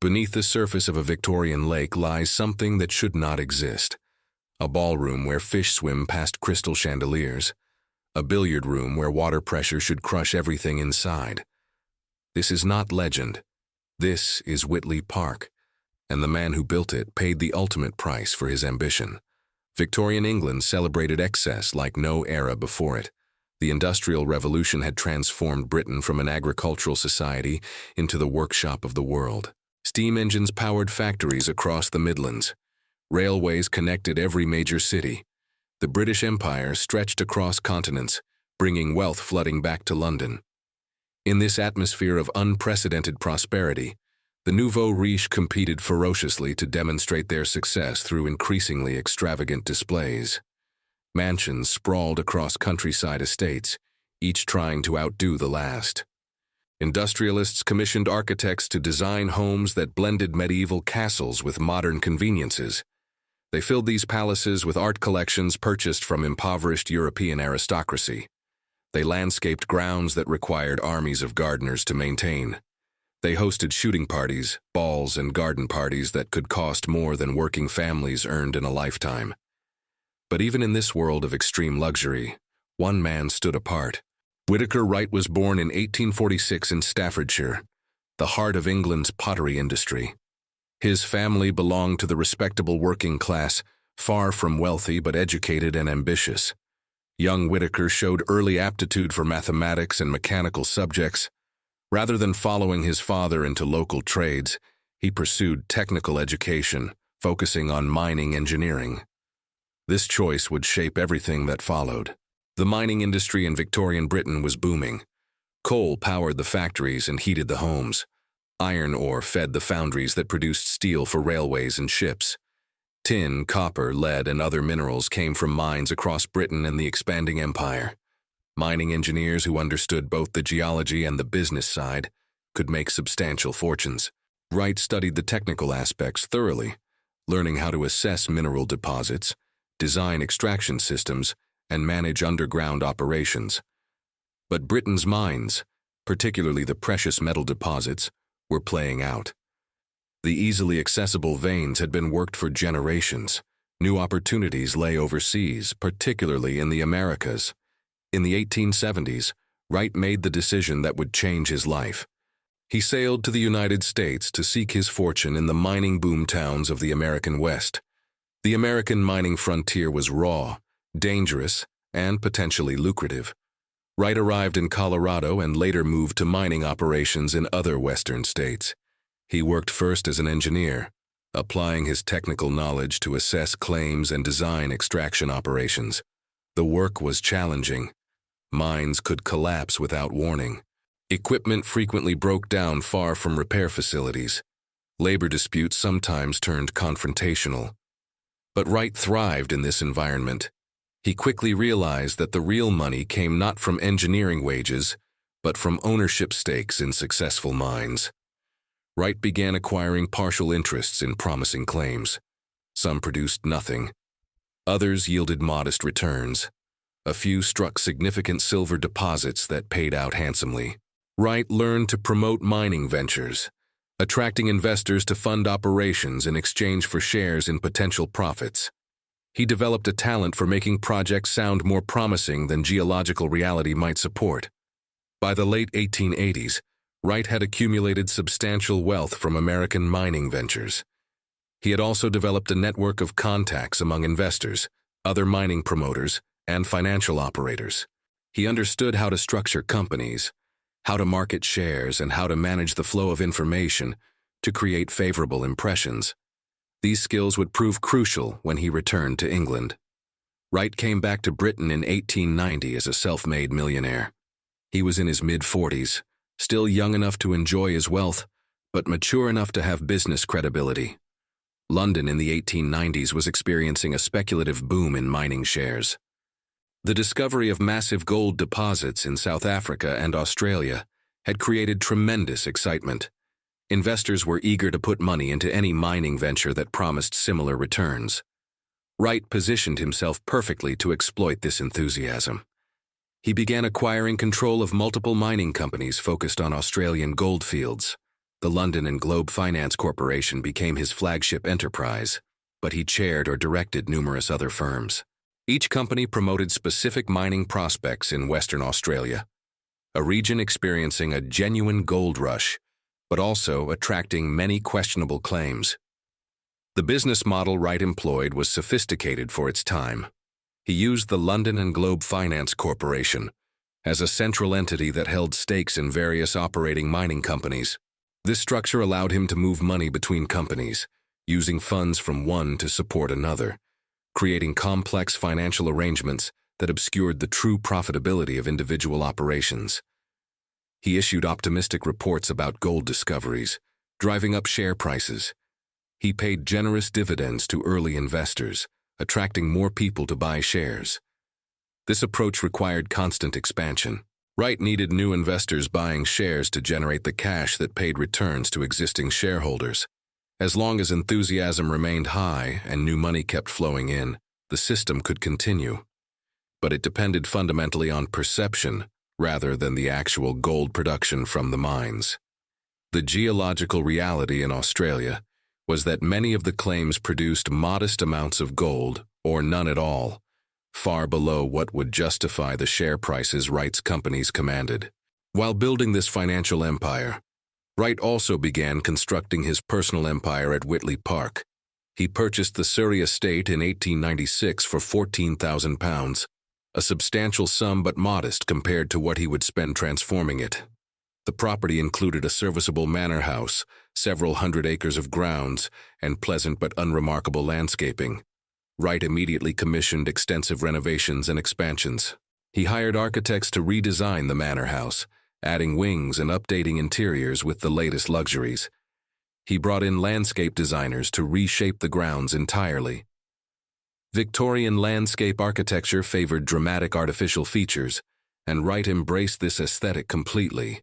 Beneath the surface of a Victorian lake lies something that should not exist. A ballroom where fish swim past crystal chandeliers. A billiard room where water pressure should crush everything inside. This is not legend. This is Witley Park, and the man who built it paid the ultimate price for his ambition. Victorian England celebrated excess like no era before it. The Industrial Revolution had transformed Britain from an agricultural society into the workshop of the world. Steam engines powered factories across the Midlands. Railways connected every major city. The British Empire stretched across continents, bringing wealth flooding back to London. In this atmosphere of unprecedented prosperity, the nouveau riche competed ferociously to demonstrate their success through increasingly extravagant displays. Mansions sprawled across countryside estates, each trying to outdo the last. Industrialists commissioned architects to design homes that blended medieval castles with modern conveniences. They filled these palaces with art collections purchased from impoverished European aristocracy. They landscaped grounds that required armies of gardeners to maintain. They hosted shooting parties, balls, and garden parties that could cost more than working families earned in a lifetime. But even in this world of extreme luxury, one man stood apart. Whitaker Wright was born in 1846 in Staffordshire, the heart of England's pottery industry. His family belonged to the respectable working class, far from wealthy but educated and ambitious. Young Whitaker showed early aptitude for mathematics and mechanical subjects. Rather than following his father into local trades, he pursued technical education, focusing on mining engineering. This choice would shape everything that followed. The mining industry in Victorian Britain was booming. Coal powered the factories and heated the homes. Iron ore fed the foundries that produced steel for railways and ships. Tin, copper, lead, and other minerals came from mines across Britain and the expanding empire. Mining engineers who understood both the geology and the business side could make substantial fortunes. Wright studied the technical aspects thoroughly, learning how to assess mineral deposits, design extraction systems, and manage underground operations. But Britain's mines, particularly the precious metal deposits, were playing out. The easily accessible veins had been worked for generations. New opportunities lay overseas, particularly in the Americas. In the 1870s, Wright made the decision that would change his life. He sailed to the United States to seek his fortune in the mining boom towns of the American West. The American mining frontier was raw, dangerous, and potentially lucrative. Wright arrived in Colorado and later moved to mining operations in other western states. He worked first as an engineer, applying his technical knowledge to assess claims and design extraction operations. The work was challenging. Mines could collapse without warning. Equipment frequently broke down far from repair facilities. Labor disputes sometimes turned confrontational. But Wright thrived in this environment. He quickly realized that the real money came not from engineering wages, but from ownership stakes in successful mines. Wright began acquiring partial interests in promising claims. Some produced nothing. Others yielded modest returns. A few struck significant silver deposits that paid out handsomely. Wright learned to promote mining ventures, attracting investors to fund operations in exchange for shares in potential profits. He developed a talent for making projects sound more promising than geological reality might support. By the late 1880s, Wright had accumulated substantial wealth from American mining ventures. He had also developed a network of contacts among investors, other mining promoters, and financial operators. He understood how to structure companies, how to market shares, and how to manage the flow of information to create favorable impressions. These skills would prove crucial when he returned to England. Wright came back to Britain in 1890 as a self-made millionaire. He was in his mid-40s, still young enough to enjoy his wealth, but mature enough to have business credibility. London in the 1890s was experiencing a speculative boom in mining shares. The discovery of massive gold deposits in South Africa and Australia had created tremendous excitement. Investors were eager to put money into any mining venture that promised similar returns. Wright positioned himself perfectly to exploit this enthusiasm. He began acquiring control of multiple mining companies focused on Australian goldfields. The London and Globe Finance Corporation became his flagship enterprise, but he chaired or directed numerous other firms. Each company promoted specific mining prospects in Western Australia, a region experiencing a genuine gold rush, but also attracting many questionable claims. The business model Wright employed was sophisticated for its time. He used the London and Globe Finance Corporation as a central entity that held stakes in various operating mining companies. This structure allowed him to move money between companies, using funds from one to support another, creating complex financial arrangements that obscured the true profitability of individual operations. He issued optimistic reports about gold discoveries, driving up share prices. He paid generous dividends to early investors, attracting more people to buy shares. This approach required constant expansion. Wright needed new investors buying shares to generate the cash that paid returns to existing shareholders. As long as enthusiasm remained high and new money kept flowing in, the system could continue. But it depended fundamentally on perception rather than the actual gold production from the mines. The geological reality in Australia was that many of the claims produced modest amounts of gold, or none at all, far below what would justify the share prices Wright's companies commanded. While building this financial empire, Wright also began constructing his personal empire at Witley Park. He purchased the Surrey estate in 1896 for £14,000, a substantial sum but modest compared to what he would spend transforming it. The property included a serviceable manor house, several hundred acres of grounds, and pleasant but unremarkable landscaping. Wright immediately commissioned extensive renovations and expansions. He hired architects to redesign the manor house, adding wings and updating interiors with the latest luxuries. He brought in landscape designers to reshape the grounds entirely. Victorian landscape architecture favored dramatic artificial features, and Wright embraced this aesthetic completely.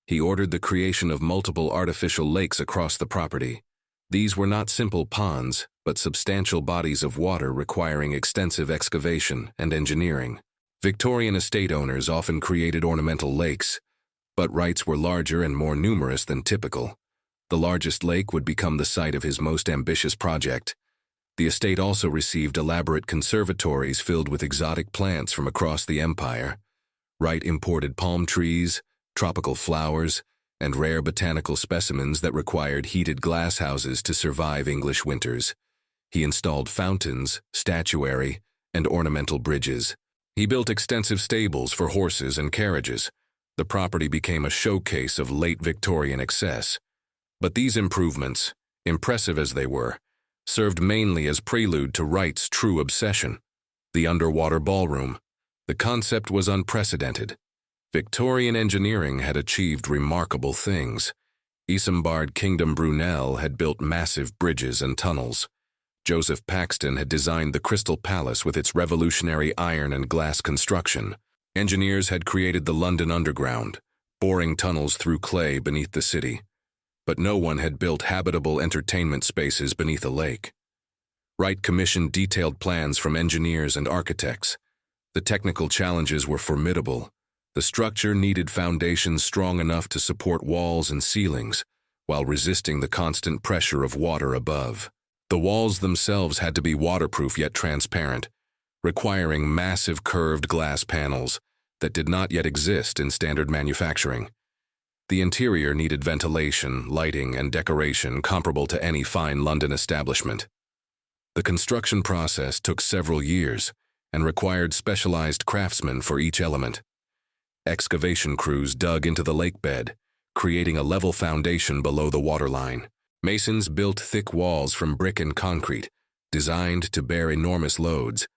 He ordered the creation of multiple artificial lakes across the property. These were not simple ponds, but substantial bodies of water requiring extensive excavation and engineering. Victorian estate owners often created ornamental lakes, but Wright's were larger and more numerous than typical. The largest lake would become the site of his most ambitious project. The estate also received elaborate conservatories filled with exotic plants from across the empire. Wright imported palm trees, tropical flowers, and rare botanical specimens that required heated glass houses to survive English winters. He installed fountains, statuary, and ornamental bridges. He built extensive stables for horses and carriages. The property became a showcase of late Victorian excess. But these improvements, impressive as they were, served mainly as prelude to Wright's true obsession: the underwater ballroom. The concept was unprecedented. Victorian engineering had achieved remarkable things. Isambard Kingdom Brunel had built massive bridges and tunnels. Joseph Paxton had designed the Crystal Palace with its revolutionary iron and glass construction. Engineers had created the London Underground, boring tunnels through clay beneath the city. But no one had built habitable entertainment spaces beneath a lake. Wright commissioned detailed plans from engineers and architects. The technical challenges were formidable. The structure needed foundations strong enough to support walls and ceilings, while resisting the constant pressure of water above. The walls themselves had to be waterproof yet transparent, requiring massive curved glass panels that did not yet exist in standard manufacturing. The interior needed ventilation, lighting, and decoration comparable to any fine London establishment. The construction process took several years and required specialized craftsmen for each element. Excavation crews dug into the lake bed, creating a level foundation below the waterline. Masons built thick walls from brick and concrete, designed to bear enormous loads.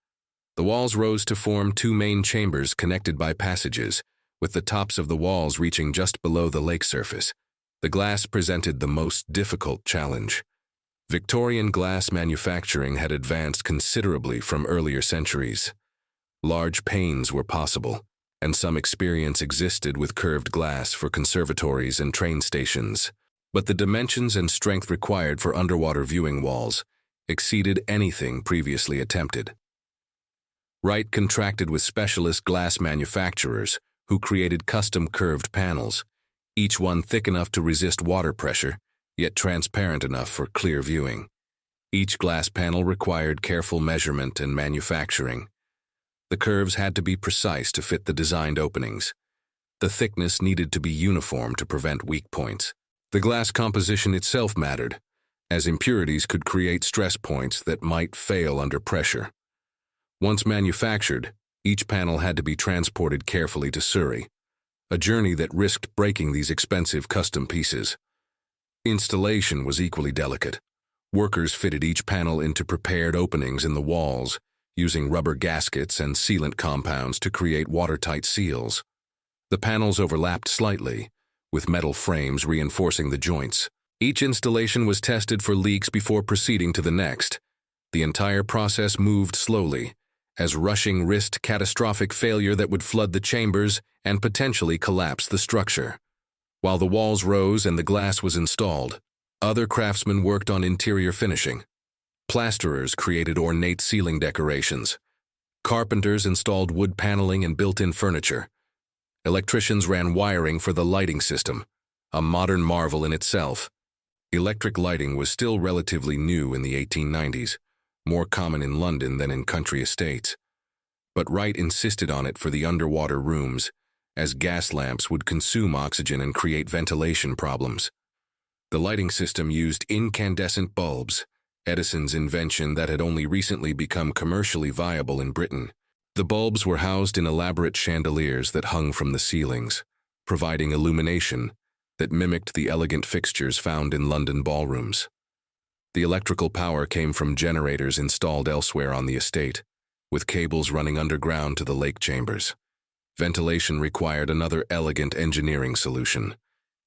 The walls rose to form two main chambers connected by passages, with the tops of the walls reaching just below the lake surface. The glass presented the most difficult challenge. Victorian glass manufacturing had advanced considerably from earlier centuries. Large panes were possible, and some experience existed with curved glass for conservatories and train stations. But the dimensions and strength required for underwater viewing walls exceeded anything previously attempted. Wright contracted with specialist glass manufacturers who created custom curved panels, each one thick enough to resist water pressure, yet transparent enough for clear viewing. Each glass panel required careful measurement and manufacturing. The curves had to be precise to fit the designed openings. The thickness needed to be uniform to prevent weak points. The glass composition itself mattered, as impurities could create stress points that might fail under pressure. Once manufactured, each panel had to be transported carefully to Surrey, a journey that risked breaking these expensive custom pieces. Installation was equally delicate. Workers fitted each panel into prepared openings in the walls, using rubber gaskets and sealant compounds to create watertight seals. The panels overlapped slightly, with metal frames reinforcing the joints. Each installation was tested for leaks before proceeding to the next. The entire process moved slowly, as rushing risked catastrophic failure that would flood the chambers and potentially collapse the structure. While the walls rose and the glass was installed, other craftsmen worked on interior finishing. Plasterers created ornate ceiling decorations. Carpenters installed wood paneling and built-in furniture. Electricians ran wiring for the lighting system, a modern marvel in itself. Electric lighting was still relatively new in the 1890s, more common in London than in country estates. But Wright insisted on it for the underwater rooms, as gas lamps would consume oxygen and create ventilation problems. The lighting system used incandescent bulbs, Edison's invention that had only recently become commercially viable in Britain. The bulbs were housed in elaborate chandeliers that hung from the ceilings, providing illumination that mimicked the elegant fixtures found in London ballrooms. The electrical power came from generators installed elsewhere on the estate, with cables running underground to the lake chambers. Ventilation required another elegant engineering solution.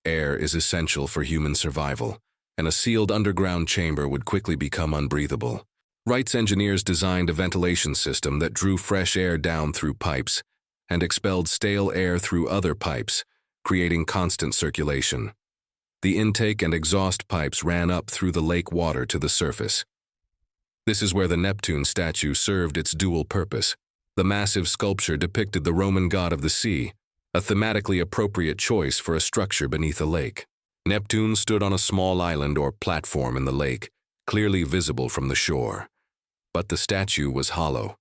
Air is essential for human survival, and a sealed underground chamber would quickly become unbreathable. Wright's engineers designed a ventilation system that drew fresh air down through pipes and expelled stale air through other pipes, creating constant circulation. The intake and exhaust pipes ran up through the lake water to the surface. This is where the Neptune statue served its dual purpose. The massive sculpture depicted the Roman god of the sea, a thematically appropriate choice for a structure beneath a lake. Neptune stood on a small island or platform in the lake, clearly visible from the shore. But the statue was hollow.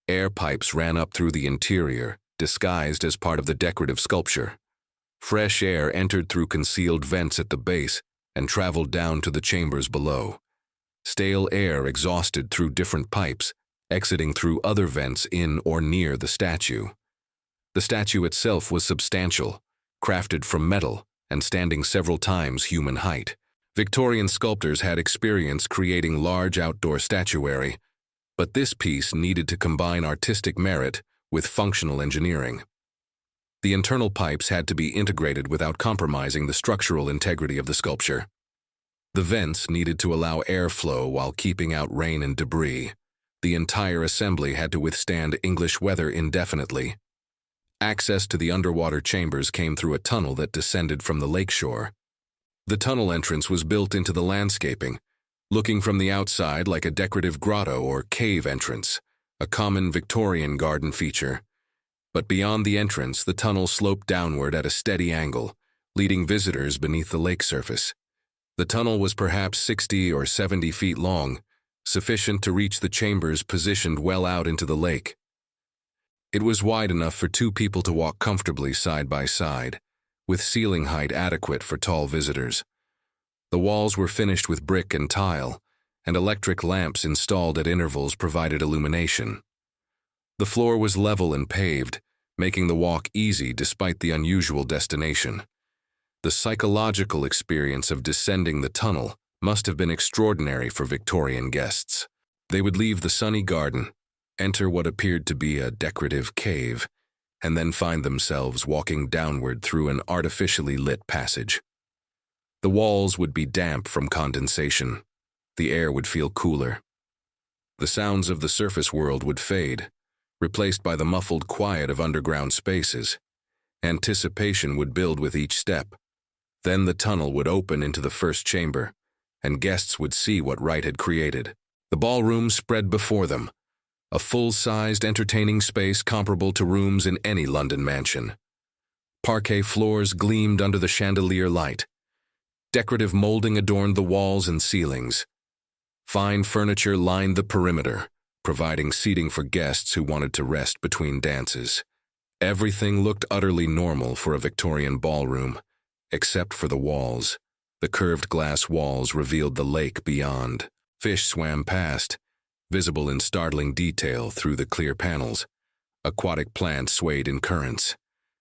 Air pipes ran up through the interior, disguised as part of the decorative sculpture. Fresh air entered through concealed vents at the base and traveled down to the chambers below. Stale air exhausted through different pipes, exiting through other vents in or near the statue. The statue itself was substantial, crafted from metal and standing several times human height. Victorian sculptors had experience creating large outdoor statuary, but this piece needed to combine artistic merit with functional engineering. The internal pipes had to be integrated without compromising the structural integrity of the sculpture. The vents needed to allow airflow while keeping out rain and debris. The entire assembly had to withstand English weather indefinitely. Access to the underwater chambers came through a tunnel that descended from the lakeshore. The tunnel entrance was built into the landscaping, looking from the outside like a decorative grotto or cave entrance, a common Victorian garden feature. But beyond the entrance, the tunnel sloped downward at a steady angle, leading visitors beneath the lake surface. The tunnel was perhaps 60 or 70 feet long, sufficient to reach the chambers positioned well out into the lake. It was wide enough for two people to walk comfortably side by side, with ceiling height adequate for tall visitors. The walls were finished with brick and tile, and electric lamps installed at intervals provided illumination. The floor was level and paved, making the walk easy despite the unusual destination. The psychological experience of descending the tunnel must have been extraordinary for Victorian guests. They would leave the sunny garden, enter what appeared to be a decorative cave, and then find themselves walking downward through an artificially lit passage. The walls would be damp from condensation. The air would feel cooler. The sounds of the surface world would fade, replaced by the muffled quiet of underground spaces. Anticipation would build with each step. Then the tunnel would open into the first chamber, and guests would see what Wright had created. The ballroom spread before them, a full-sized entertaining space comparable to rooms in any London mansion. Parquet floors gleamed under the chandelier light. Decorative molding adorned the walls and ceilings. Fine furniture lined the perimeter, providing seating for guests who wanted to rest between dances. Everything looked utterly normal for a Victorian ballroom, except for the walls. The curved glass walls revealed the lake beyond. Fish swam past, visible in startling detail through the clear panels. Aquatic plants swayed in currents.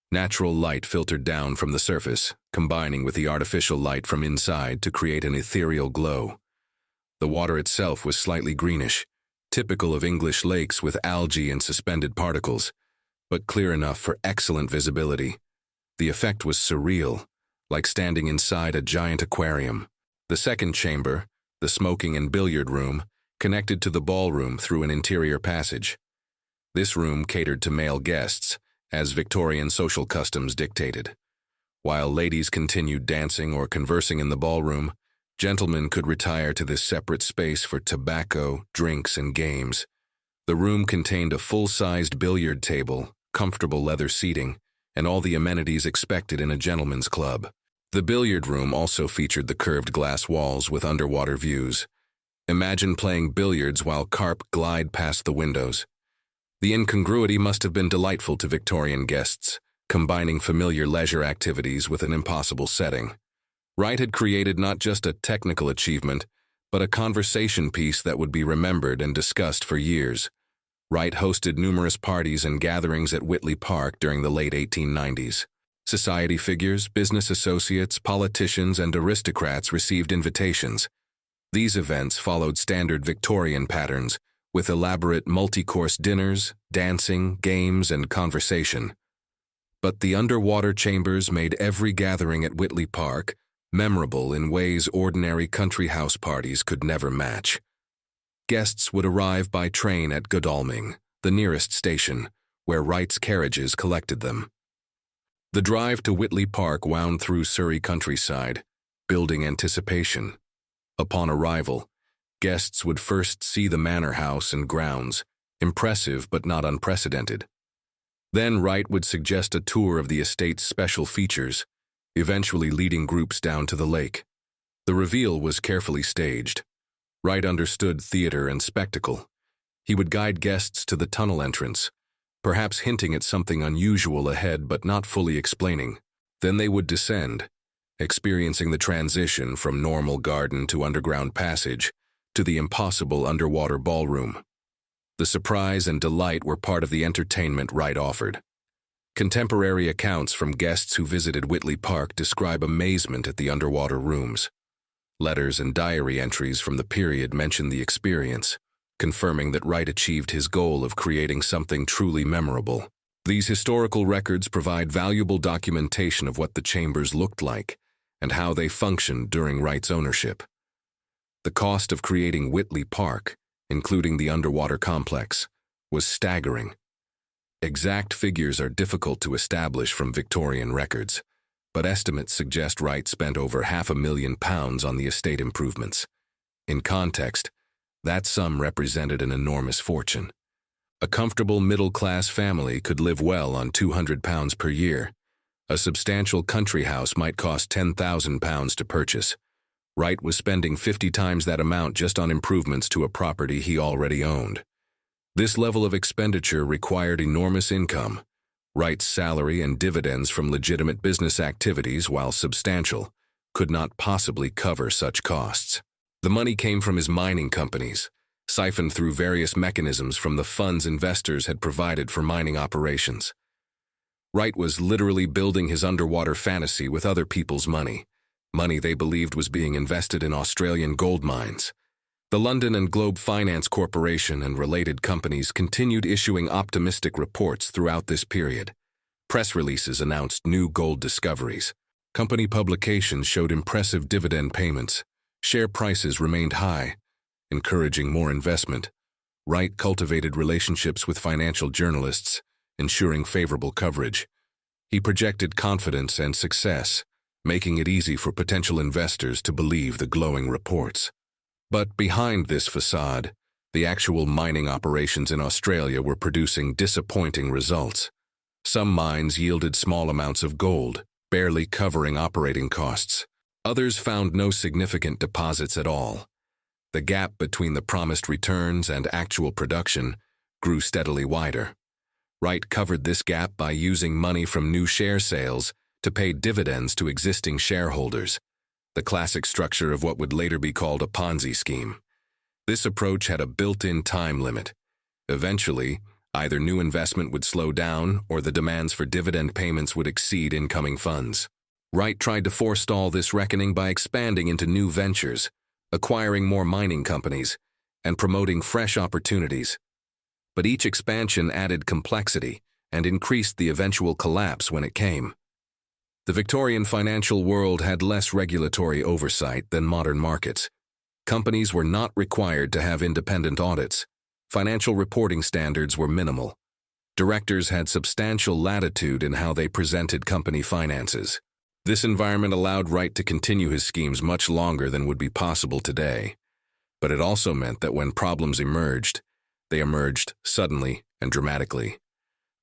Natural light filtered down from the surface, combining with the artificial light from inside to create an ethereal glow. The water itself was slightly greenish, typical of English lakes with algae and suspended particles, but clear enough for excellent visibility. The effect was surreal, like standing inside a giant aquarium. The second chamber, the smoking and billiard room, connected to the ballroom through an interior passage. This room catered to male guests, as Victorian social customs dictated. While ladies continued dancing or conversing in the ballroom, gentlemen could retire to this separate space for tobacco, drinks, and games. The room contained a full-sized billiard table, comfortable leather seating, and all the amenities expected in a gentleman's club. The billiard room also featured the curved glass walls with underwater views. Imagine playing billiards while carp glide past the windows. The incongruity must have been delightful to Victorian guests, combining familiar leisure activities with an impossible setting. Wright had created not just a technical achievement, but a conversation piece that would be remembered and discussed for years. Wright hosted numerous parties and gatherings at Witley Park during the late 1890s. Society figures, business associates, politicians, and aristocrats received invitations. These events followed standard Victorian patterns, with elaborate multi-course dinners, dancing, games, and conversation. But the underwater chambers made every gathering at Witley Park memorable in ways ordinary country house parties could never match. Guests would arrive by train at Godalming, the nearest station, where Wright's carriages collected them. The drive to Witley Park wound through Surrey countryside, building anticipation. Upon arrival, guests would first see the manor house and grounds, impressive but not unprecedented. Then Wright would suggest a tour of the estate's special features, eventually leading groups down to the lake. The reveal was carefully staged. Wright understood theater and spectacle. He would guide guests to the tunnel entrance, perhaps hinting at something unusual ahead but not fully explaining. Then they would descend, experiencing the transition from normal garden to underground passage to the impossible underwater ballroom. The surprise and delight were part of the entertainment Wright offered. Contemporary accounts from guests who visited Witley Park describe amazement at the underwater rooms. Letters and diary entries from the period mention the experience, confirming that Wright achieved his goal of creating something truly memorable. These historical records provide valuable documentation of what the chambers looked like and how they functioned during Wright's ownership. The cost of creating Witley Park, including the underwater complex, was staggering. Exact figures are difficult to establish from Victorian records, but estimates suggest Wright spent over £500,000 on the estate improvements. In context, that sum represented an enormous fortune. A comfortable middle-class family could live well on £200 per year. A substantial country house might cost £10,000 to purchase. Wright was spending 50 times that amount just on improvements to a property he already owned. This level of expenditure required enormous income. Wright's salary and dividends from legitimate business activities, while substantial, could not possibly cover such costs. The money came from his mining companies, siphoned through various mechanisms from the funds investors had provided for mining operations. Wright was literally building his underwater fantasy with other people's money they believed was being invested in Australian gold mines. The London and Globe Finance Corporation and related companies continued issuing optimistic reports throughout this period. Press releases announced new gold discoveries. Company publications showed impressive dividend payments. Share prices remained high, encouraging more investment. Wright cultivated relationships with financial journalists, ensuring favorable coverage. He projected confidence and success, making it easy for potential investors to believe the glowing reports. But behind this facade, the actual mining operations in Australia were producing disappointing results. Some mines yielded small amounts of gold, barely covering operating costs. Others found no significant deposits at all. The gap between the promised returns and actual production grew steadily wider. Wright covered this gap by using money from new share sales to pay dividends to existing shareholders, the classic structure of what would later be called a Ponzi scheme. This approach had a built-in time limit. Eventually, either new investment would slow down or the demands for dividend payments would exceed incoming funds. Wright tried to forestall this reckoning by expanding into new ventures, acquiring more mining companies, and promoting fresh opportunities. But each expansion added complexity and increased the eventual collapse when it came. The Victorian financial world had less regulatory oversight than modern markets. Companies were not required to have independent audits. Financial reporting standards were minimal. Directors had substantial latitude in how they presented company finances. This environment allowed Wright to continue his schemes much longer than would be possible today. But it also meant that when problems emerged, they emerged suddenly and dramatically.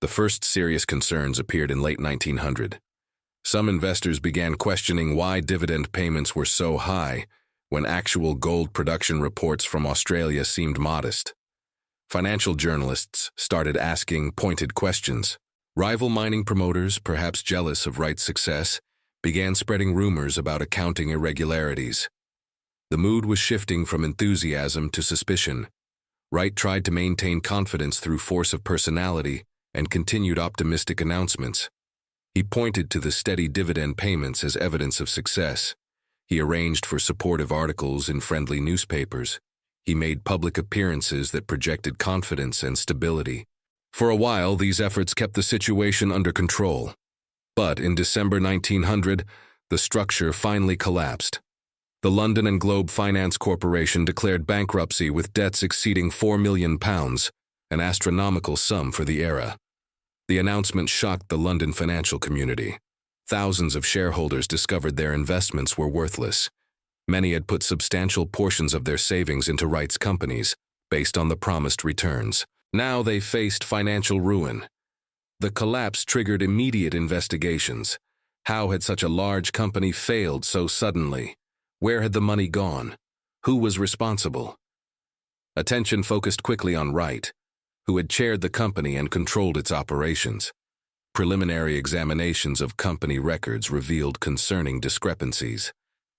The first serious concerns appeared in late 1900. Some investors began questioning why dividend payments were so high when actual gold production reports from Australia seemed modest. Financial journalists started asking pointed questions. Rival mining promoters, perhaps jealous of Wright's success, began spreading rumors about accounting irregularities. The mood was shifting from enthusiasm to suspicion. Wright tried to maintain confidence through force of personality and continued optimistic announcements. He pointed to the steady dividend payments as evidence of success. He arranged for supportive articles in friendly newspapers. He made public appearances that projected confidence and stability. For a while, these efforts kept the situation under control. But in December 1900, the structure finally collapsed. The London and Globe Finance Corporation declared bankruptcy with debts exceeding £4 million, an astronomical sum for the era. The announcement shocked the London financial community. Thousands of shareholders discovered their investments were worthless. Many had put substantial portions of their savings into Wright's companies, based on the promised returns. Now they faced financial ruin. The collapse triggered immediate investigations. How had such a large company failed so suddenly? Where had the money gone? Who was responsible? Attention focused quickly on Wright, who had chaired the company and controlled its operations. Preliminary examinations of company records revealed concerning discrepancies.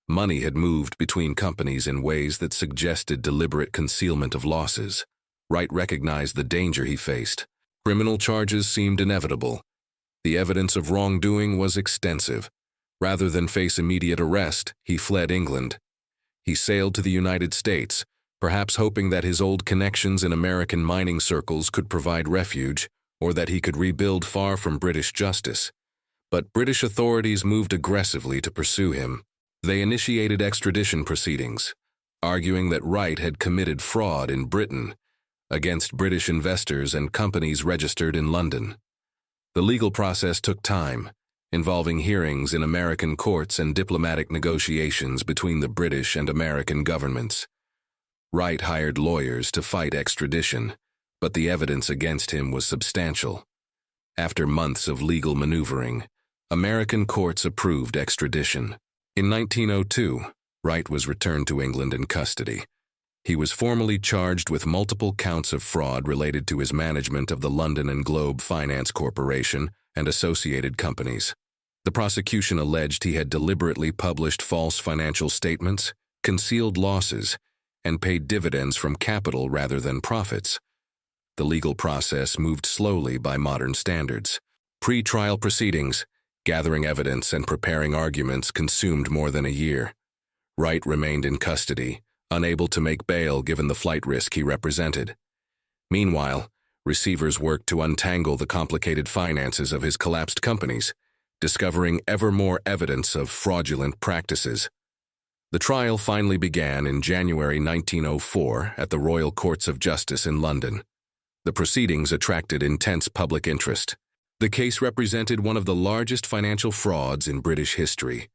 Money had moved between companies in ways that suggested deliberate concealment of losses. Wright recognized the danger he faced. Criminal charges seemed inevitable. The evidence of wrongdoing was extensive. Rather than face immediate arrest, he fled England. He sailed to the United States, perhaps hoping that his old connections in American mining circles could provide refuge, or that he could rebuild far from British justice. But British authorities moved aggressively to pursue him. They initiated extradition proceedings, arguing that Wright had committed fraud in Britain against British investors and companies registered in London. The legal process took time, involving hearings in American courts and diplomatic negotiations between the British and American governments. Wright hired lawyers to fight extradition, but the evidence against him was substantial. After months of legal maneuvering, American courts approved extradition. In 1902, Wright was returned to England in custody. He was formally charged with multiple counts of fraud related to his management of the London and Globe Finance Corporation and associated companies. The prosecution alleged he had deliberately published false financial statements, concealed losses, and paid dividends from capital rather than profits. The legal process moved slowly by modern standards. Pre-trial proceedings, gathering evidence and preparing arguments consumed more than a year. Wright remained in custody, unable to make bail given the flight risk he represented. Meanwhile, receivers worked to untangle the complicated finances of his collapsed companies, discovering ever more evidence of fraudulent practices. The trial finally began in January 1904 at the Royal Courts of Justice in London. The proceedings attracted intense public interest. The case represented one of the largest financial frauds in British history.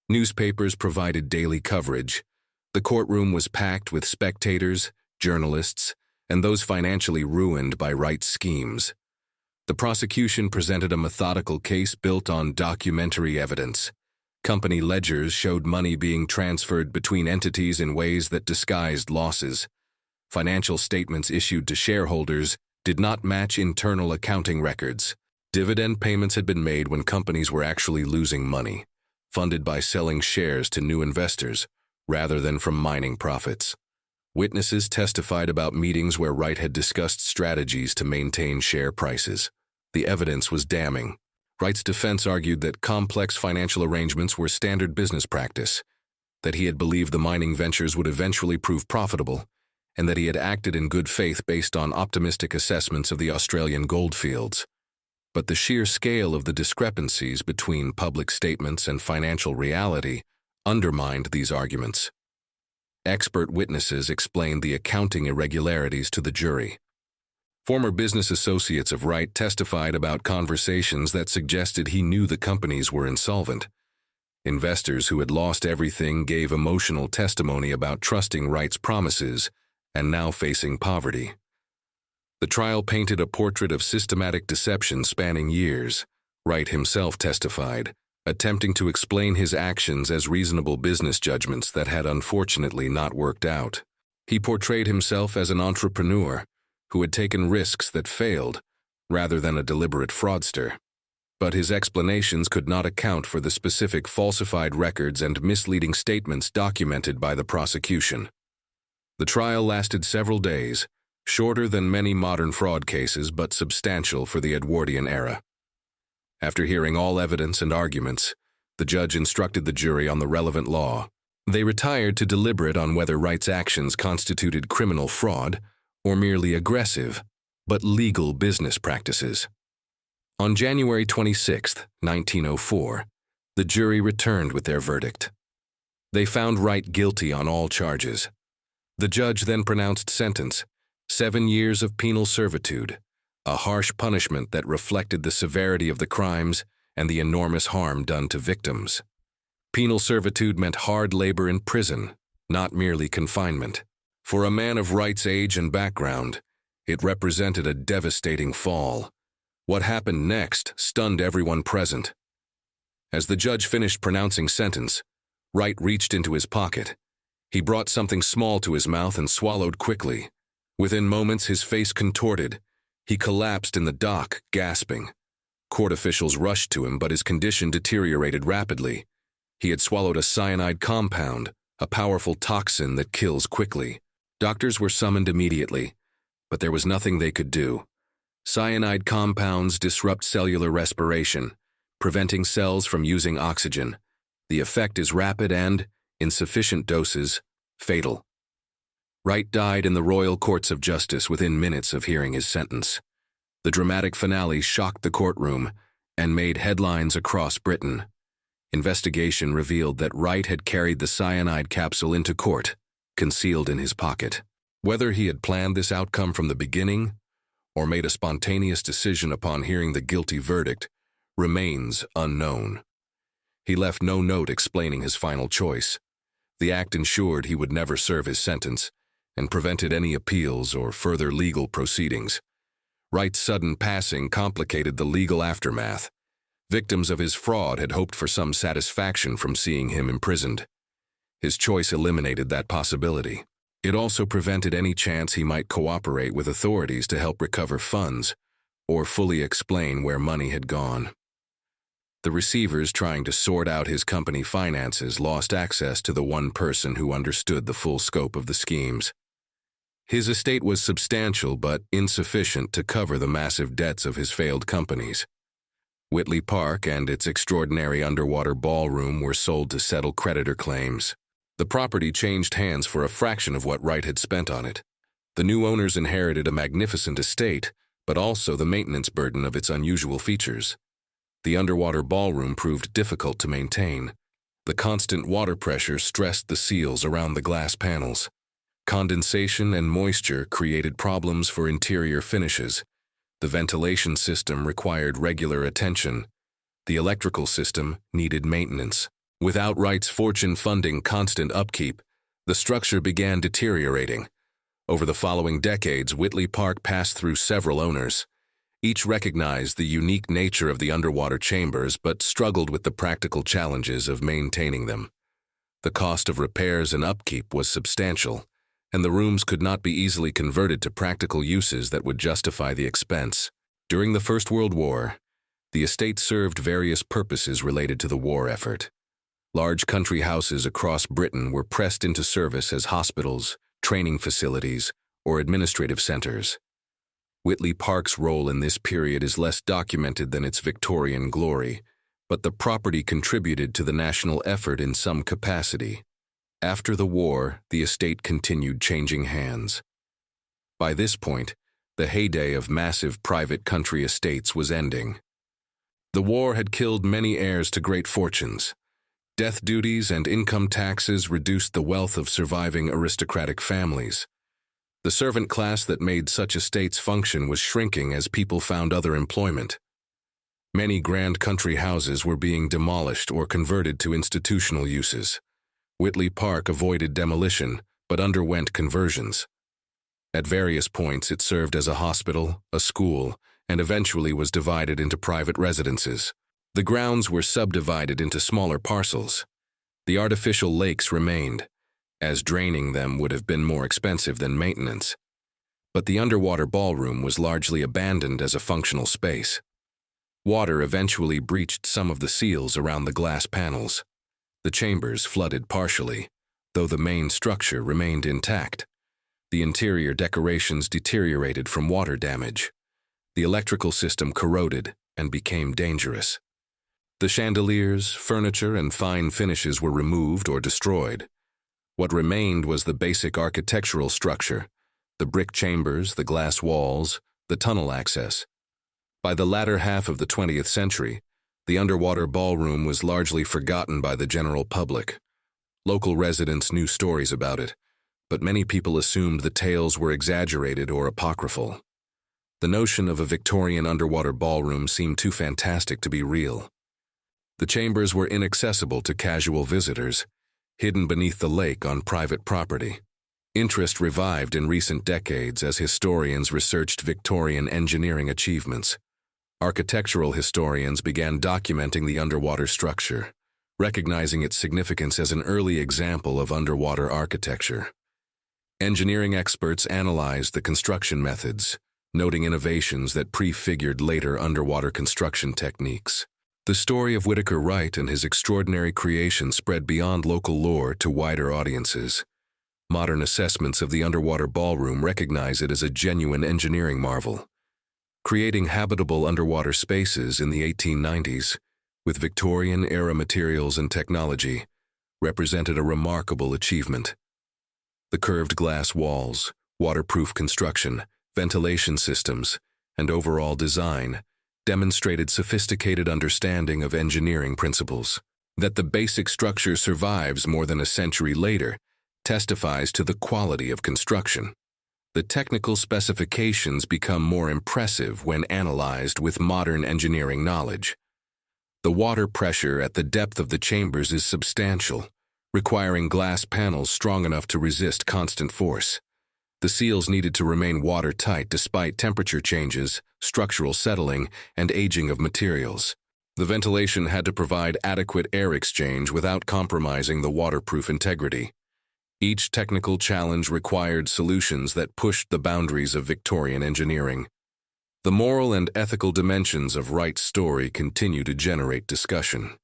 Newspapers provided daily coverage. The courtroom was packed with spectators, journalists, and those financially ruined by Wright's schemes. The prosecution presented a methodical case built on documentary evidence. Company ledgers showed money being transferred between entities in ways that disguised losses. Financial statements issued to shareholders did not match internal accounting records. Dividend payments had been made when companies were actually losing money, funded by selling shares to new investors, rather than from mining profits. Witnesses testified about meetings where Wright had discussed strategies to maintain share prices. The evidence was damning. Wright's defense argued that complex financial arrangements were standard business practice, that he had believed the mining ventures would eventually prove profitable, and that he had acted in good faith based on optimistic assessments of the Australian goldfields. But the sheer scale of the discrepancies between public statements and financial reality undermined these arguments. Expert witnesses explained the accounting irregularities to the jury. Former business associates of Wright testified about conversations that suggested he knew the companies were insolvent. Investors who had lost everything gave emotional testimony about trusting Wright's promises and now facing poverty. The trial painted a portrait of systematic deception spanning years. Wright himself testified, attempting to explain his actions as reasonable business judgments that had unfortunately not worked out. He portrayed himself as an entrepreneur who had taken risks that failed, rather than a deliberate fraudster. But his explanations could not account for the specific falsified records and misleading statements documented by the prosecution. The trial lasted several days, shorter than many modern fraud cases but substantial for the Edwardian era. After hearing all evidence and arguments, the judge instructed the jury on the relevant law. They retired to deliberate on whether Wright's actions constituted criminal fraud or merely aggressive, but legal business practices. On January 26, 1904, the jury returned with their verdict. They found Wright guilty on all charges. The judge then pronounced sentence, 7 years of penal servitude, a harsh punishment that reflected the severity of the crimes and the enormous harm done to victims. Penal servitude meant hard labor in prison, not merely confinement. For a man of Wright's age and background, it represented a devastating fall. What happened next stunned everyone present. As the judge finished pronouncing sentence, Wright reached into his pocket. He brought something small to his mouth and swallowed quickly. Within moments, his face contorted. He collapsed in the dock, gasping. Court officials rushed to him, but his condition deteriorated rapidly. He had swallowed a cyanide compound, a powerful toxin that kills quickly. Doctors were summoned immediately, but there was nothing they could do. Cyanide compounds disrupt cellular respiration, preventing cells from using oxygen. The effect is rapid and, in sufficient doses, fatal. Wright died in the Royal Courts of Justice within minutes of hearing his sentence. The dramatic finale shocked the courtroom and made headlines across Britain. Investigation revealed that Wright had carried the cyanide capsule into court, concealed in his pocket. Whether he had planned this outcome from the beginning or made a spontaneous decision upon hearing the guilty verdict remains unknown. He left no note explaining his final choice. The act ensured he would never serve his sentence and prevented any appeals or further legal proceedings. Wright's sudden passing complicated the legal aftermath. Victims of his fraud had hoped for some satisfaction from seeing him imprisoned. His choice eliminated that possibility. It also prevented any chance he might cooperate with authorities to help recover funds or fully explain where money had gone. The receivers trying to sort out his company finances lost access to the one person who understood the full scope of the schemes. His estate was substantial but insufficient to cover the massive debts of his failed companies. Witley Park and its extraordinary underwater ballroom were sold to settle creditor claims. The property changed hands for a fraction of what Wright had spent on it. The new owners inherited a magnificent estate, but also the maintenance burden of its unusual features. The underwater ballroom proved difficult to maintain. The constant water pressure stressed the seals around the glass panels. Condensation and moisture created problems for interior finishes. The ventilation system required regular attention. The electrical system needed maintenance. Without Wright's fortune funding constant upkeep, the structure began deteriorating. Over the following decades, Witley Park passed through several owners. Each recognized the unique nature of the underwater chambers but struggled with the practical challenges of maintaining them. The cost of repairs and upkeep was substantial, and the rooms could not be easily converted to practical uses that would justify the expense. During the First World War, the estate served various purposes related to the war effort. Large country houses across Britain were pressed into service as hospitals, training facilities, or administrative centers. Witley Park's role in this period is less documented than its Victorian glory, but the property contributed to the national effort in some capacity. After the war, the estate continued changing hands. By this point, the heyday of massive private country estates was ending. The war had killed many heirs to great fortunes. Death duties and income taxes reduced the wealth of surviving aristocratic families. The servant class that made such estates function was shrinking as people found other employment. Many grand country houses were being demolished or converted to institutional uses. Witley Park avoided demolition, but underwent conversions. At various points, it served as a hospital, a school, and eventually was divided into private residences. The grounds were subdivided into smaller parcels. The artificial lakes remained, as draining them would have been more expensive than maintenance. But the underwater ballroom was largely abandoned as a functional space. Water eventually breached some of the seals around the glass panels. The chambers flooded partially, though the main structure remained intact. The interior decorations deteriorated from water damage. The electrical system corroded and became dangerous. The chandeliers, furniture, and fine finishes were removed or destroyed. What remained was the basic architectural structure, the brick chambers, the glass walls, the tunnel access. By the latter half of the 20th century, the underwater ballroom was largely forgotten by the general public. Local residents knew stories about it, but many people assumed the tales were exaggerated or apocryphal. The notion of a Victorian underwater ballroom seemed too fantastic to be real. The chambers were inaccessible to casual visitors, hidden beneath the lake on private property. Interest revived in recent decades as historians researched Victorian engineering achievements. Architectural historians began documenting the underwater structure, recognizing its significance as an early example of underwater architecture. Engineering experts analyzed the construction methods, noting innovations that prefigured later underwater construction techniques. The story of Whitaker Wright and his extraordinary creation spread beyond local lore to wider audiences. Modern assessments of the underwater ballroom recognize it as a genuine engineering marvel. Creating habitable underwater spaces in the 1890s, with Victorian-era materials and technology, represented a remarkable achievement. The curved glass walls, waterproof construction, ventilation systems, and overall design demonstrated sophisticated understanding of engineering principles. That the basic structure survives more than a century later testifies to the quality of construction. The technical specifications become more impressive when analyzed with modern engineering knowledge. The water pressure at the depth of the chambers is substantial, requiring glass panels strong enough to resist constant force. The seals needed to remain watertight despite temperature changes, structural settling, and aging of materials. The ventilation had to provide adequate air exchange without compromising the waterproof integrity. Each technical challenge required solutions that pushed the boundaries of Victorian engineering. The moral and ethical dimensions of Wright's story continue to generate discussion.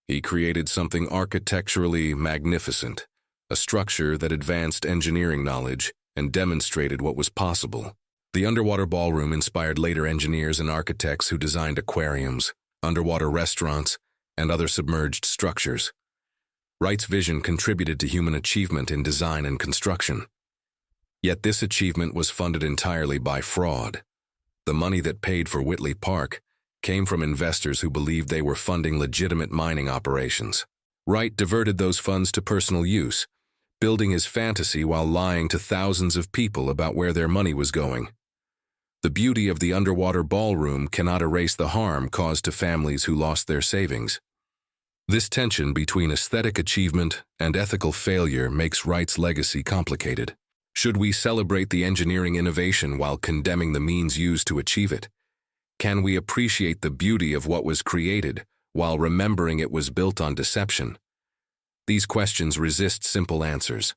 He created something architecturally magnificent, a structure that advanced engineering knowledge and demonstrated what was possible. The underwater ballroom inspired later engineers and architects who designed aquariums, underwater restaurants, and other submerged structures. Wright's vision contributed to human achievement in design and construction. Yet this achievement was funded entirely by fraud. The money that paid for Witley Park came from investors who believed they were funding legitimate mining operations. Wright diverted those funds to personal use, building his fantasy while lying to thousands of people about where their money was going. The beauty of the underwater ballroom cannot erase the harm caused to families who lost their savings. This tension between aesthetic achievement and ethical failure makes Wright's legacy complicated. Should we celebrate the engineering innovation while condemning the means used to achieve it? Can we appreciate the beauty of what was created while remembering it was built on deception? These questions resist simple answers.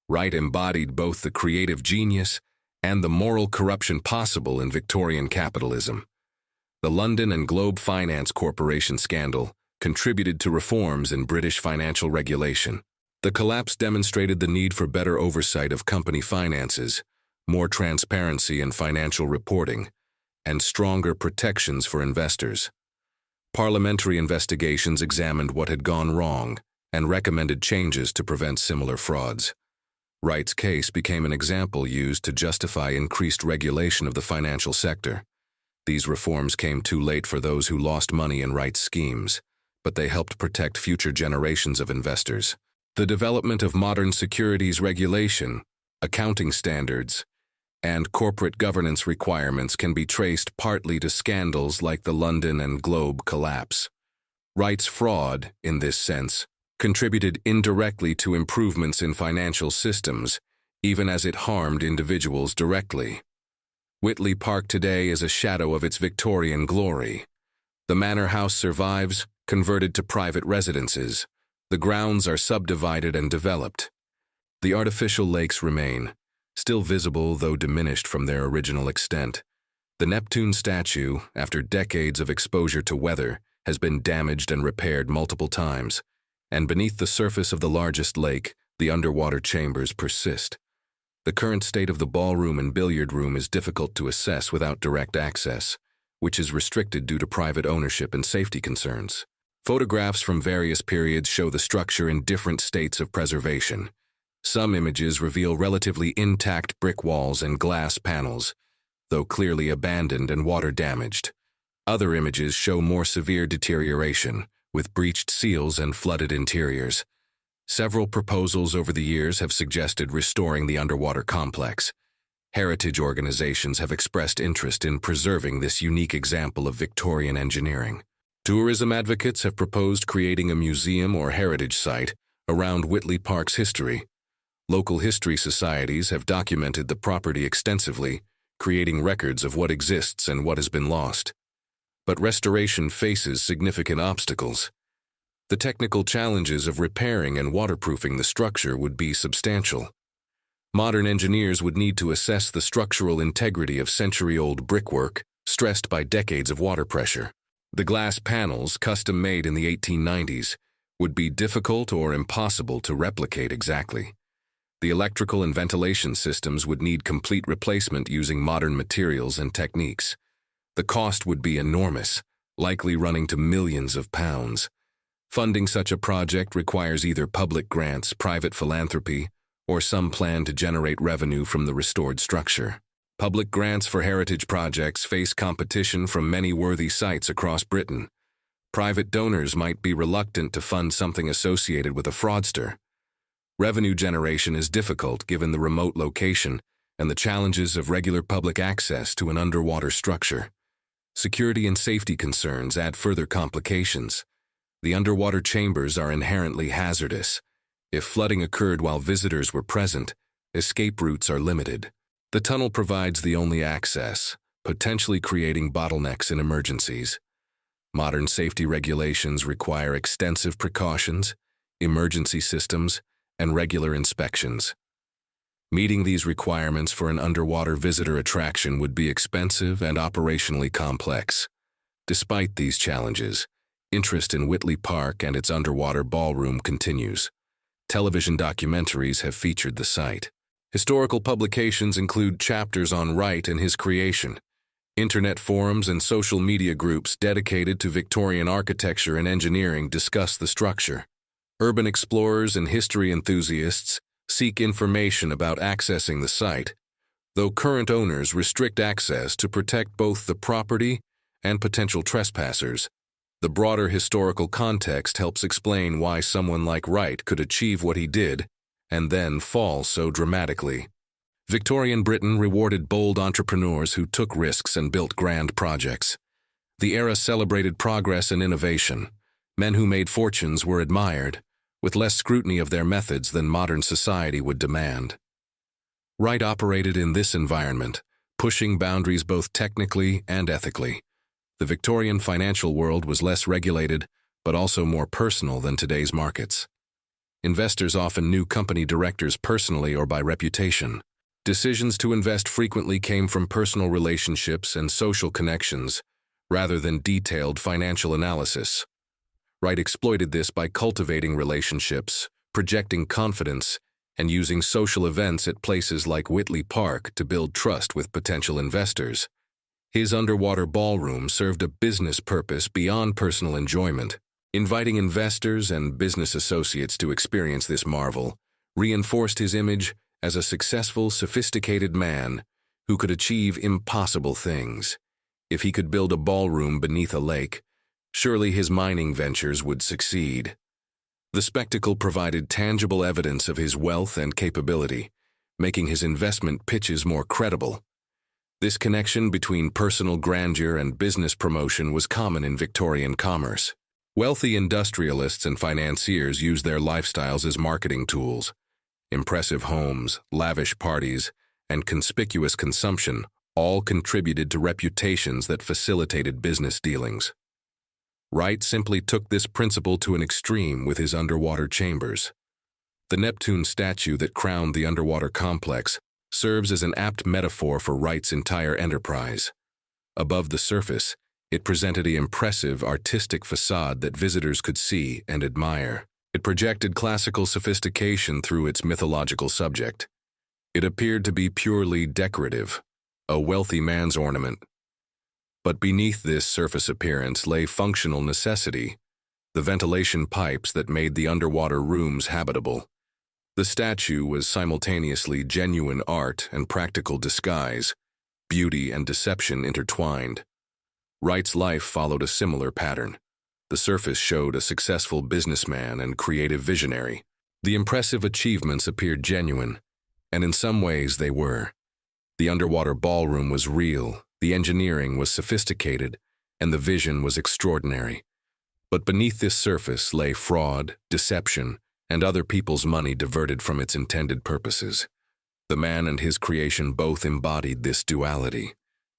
Wright embodied both the creative genius and the moral corruption possible in Victorian capitalism. The London and Globe Finance Corporation scandal contributed to reforms in British financial regulation. The collapse demonstrated the need for better oversight of company finances, more transparency in financial reporting, and stronger protections for investors. Parliamentary investigations examined what had gone wrong and recommended changes to prevent similar frauds. Wright's case became an example used to justify increased regulation of the financial sector. These reforms came too late for those who lost money in Wright's schemes, but they helped protect future generations of investors. The development of modern securities regulation, accounting standards, and corporate governance requirements can be traced partly to scandals like the London and Globe collapse. Wright's fraud, in this sense, contributed indirectly to improvements in financial systems, even as it harmed individuals directly. Witley Park today is a shadow of its Victorian glory. The manor house survives, converted to private residences. The grounds are subdivided and developed. The artificial lakes remain, still visible though diminished from their original extent. The Neptune statue, after decades of exposure to weather, has been damaged and repaired multiple times, and beneath the surface of the largest lake, the underwater chambers persist. The current state of the ballroom and billiard room is difficult to assess without direct access, which is restricted due to private ownership and safety concerns. Photographs from various periods show the structure in different states of preservation. Some images reveal relatively intact brick walls and glass panels, though clearly abandoned and water-damaged. Other images show more severe deterioration, with breached seals and flooded interiors. Several proposals over the years have suggested restoring the underwater complex. Heritage organizations have expressed interest in preserving this unique example of Victorian engineering. Tourism advocates have proposed creating a museum or heritage site around Witley Park's history. Local history societies have documented the property extensively, creating records of what exists and what has been lost. But restoration faces significant obstacles. The technical challenges of repairing and waterproofing the structure would be substantial. Modern engineers would need to assess the structural integrity of century-old brickwork, stressed by decades of water pressure. The glass panels, custom-made in the 1890s, would be difficult or impossible to replicate exactly. The electrical and ventilation systems would need complete replacement using modern materials and techniques. The cost would be enormous, likely running to millions of pounds. Funding such a project requires either public grants, private philanthropy, or some plan to generate revenue from the restored structure. Public grants for heritage projects face competition from many worthy sites across Britain. Private donors might be reluctant to fund something associated with a fraudster. Revenue generation is difficult given the remote location and the challenges of regular public access to an underwater structure. Security and safety concerns add further complications. The underwater chambers are inherently hazardous. If flooding occurred while visitors were present, escape routes are limited. The tunnel provides the only access, potentially creating bottlenecks in emergencies. Modern safety regulations require extensive precautions, emergency systems, and regular inspections. Meeting these requirements for an underwater visitor attraction would be expensive and operationally complex. Despite these challenges, interest in Witley Park and its underwater ballroom continues. Television documentaries have featured the site. Historical publications include chapters on Wright and his creation. Internet forums and social media groups dedicated to Victorian architecture and engineering discuss the structure. Urban explorers and history enthusiasts seek information about accessing the site, though current owners restrict access to protect both the property and potential trespassers. The broader historical context helps explain why someone like Wright could achieve what he did and then fall so dramatically. Victorian Britain rewarded bold entrepreneurs who took risks and built grand projects. The era celebrated progress and innovation. Men who made fortunes were admired, with less scrutiny of their methods than modern society would demand. Wright operated in this environment, pushing boundaries both technically and ethically. The Victorian financial world was less regulated, but also more personal than today's markets. Investors often knew company directors personally or by reputation. Decisions to invest frequently came from personal relationships and social connections, rather than detailed financial analysis. Wright exploited this by cultivating relationships, projecting confidence, and using social events at places like Witley Park to build trust with potential investors. His underwater ballroom served a business purpose beyond personal enjoyment. Inviting investors and business associates to experience this marvel reinforced his image as a successful, sophisticated man who could achieve impossible things. If he could build a ballroom beneath a lake, surely his mining ventures would succeed. The spectacle provided tangible evidence of his wealth and capability, making his investment pitches more credible. This connection between personal grandeur and business promotion was common in Victorian commerce. Wealthy industrialists and financiers used their lifestyles as marketing tools. Impressive homes, lavish parties, and conspicuous consumption all contributed to reputations that facilitated business dealings. Wright simply took this principle to an extreme with his underwater chambers. The Neptune statue that crowned the underwater complex serves as an apt metaphor for Wright's entire enterprise. Above the surface, it presented an impressive artistic facade that visitors could see and admire. It projected classical sophistication through its mythological subject. It appeared to be purely decorative, a wealthy man's ornament. But beneath this surface appearance lay functional necessity, the ventilation pipes that made the underwater rooms habitable. The statue was simultaneously genuine art and practical disguise, beauty and deception intertwined. Wright's life followed a similar pattern. The surface showed a successful businessman and creative visionary. The impressive achievements appeared genuine, and in some ways they were. The underwater ballroom was real, the engineering was sophisticated, and the vision was extraordinary. But beneath this surface lay fraud, deception, and other people's money diverted from its intended purposes. The man and his creation both embodied this duality.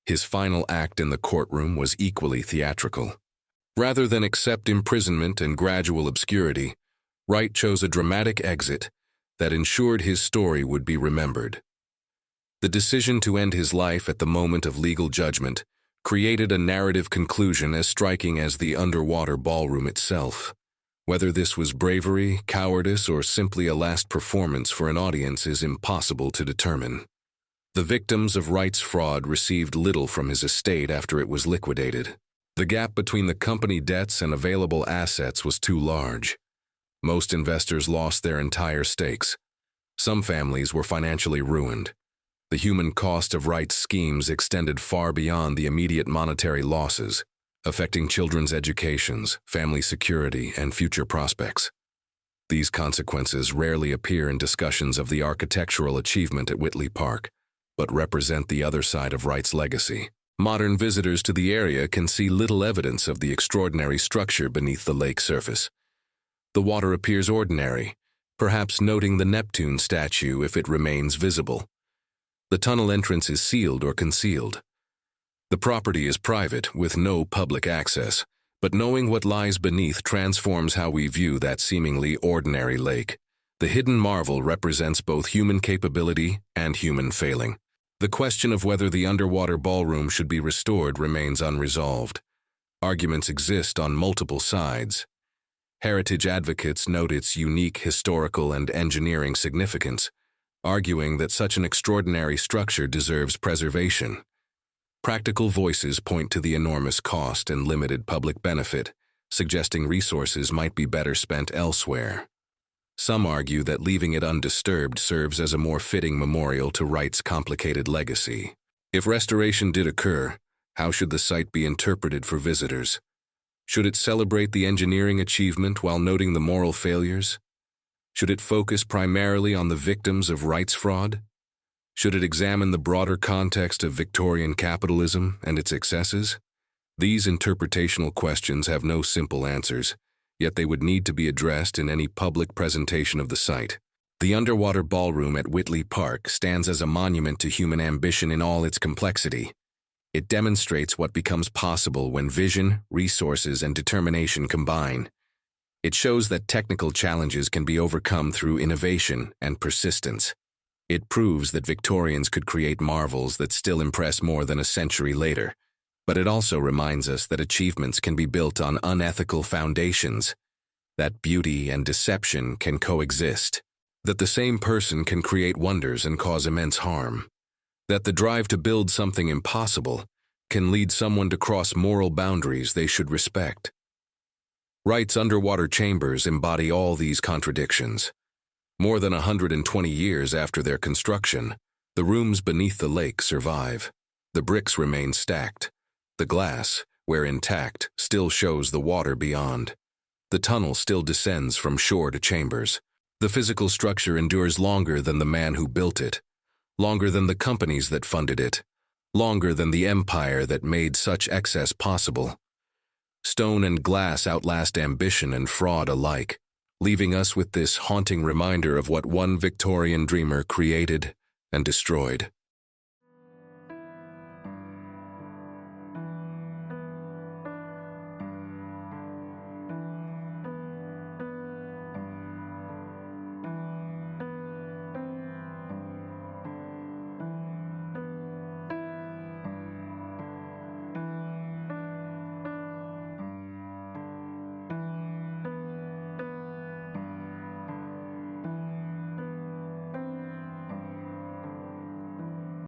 His final act in the courtroom was equally theatrical. Rather than accept imprisonment and gradual obscurity, Wright chose a dramatic exit that ensured his story would be remembered. The decision to end his life at the moment of legal judgment created a narrative conclusion as striking as the underwater ballroom itself. Whether this was bravery, cowardice, or simply a last performance for an audience is impossible to determine. The victims of Wright's fraud received little from his estate after it was liquidated. The gap between the company debts and available assets was too large. Most investors lost their entire stakes. Some families were financially ruined. The human cost of Wright's schemes extended far beyond the immediate monetary losses, affecting children's educations, family security, and future prospects. These consequences rarely appear in discussions of the architectural achievement at Witley Park, but represent the other side of Wright's legacy. Modern visitors to the area can see little evidence of the extraordinary structure beneath the lake surface. The water appears ordinary, perhaps noting the Neptune statue if it remains visible. The tunnel entrance is sealed or concealed. The property is private, with no public access, but knowing what lies beneath transforms how we view that seemingly ordinary lake. The hidden marvel represents both human capability and human failing. The question of whether the underwater ballroom should be restored remains unresolved. Arguments exist on multiple sides. Heritage advocates note its unique historical and engineering significance, arguing that such an extraordinary structure deserves preservation. Practical voices point to the enormous cost and limited public benefit, suggesting resources might be better spent elsewhere. Some argue that leaving it undisturbed serves as a more fitting memorial to Wright's complicated legacy. If restoration did occur, how should the site be interpreted for visitors? Should it celebrate the engineering achievement while noting the moral failures? Should it focus primarily on the victims of Wright's fraud? Should it examine the broader context of Victorian capitalism and its excesses? These interpretational questions have no simple answers, yet they would need to be addressed in any public presentation of the site. The underwater ballroom at Witley Park stands as a monument to human ambition in all its complexity. It demonstrates what becomes possible when vision, resources, and determination combine. It shows that technical challenges can be overcome through innovation and persistence. It proves that Victorians could create marvels that still impress more than a century later. But it also reminds us that achievements can be built on unethical foundations, that beauty and deception can coexist, that the same person can create wonders and cause immense harm, that the drive to build something impossible can lead someone to cross moral boundaries they should respect. Wright's underwater chambers embody all these contradictions. More than 120 years after their construction, the rooms beneath the lake survive. The bricks remain stacked. The glass, where intact, still shows the water beyond. The tunnel still descends from shore to chambers. The physical structure endures longer than the man who built it, longer than the companies that funded it, longer than the empire that made such excess possible. Stone and glass outlast ambition and fraud alike, leaving us with this haunting reminder of what one Victorian dreamer created and destroyed.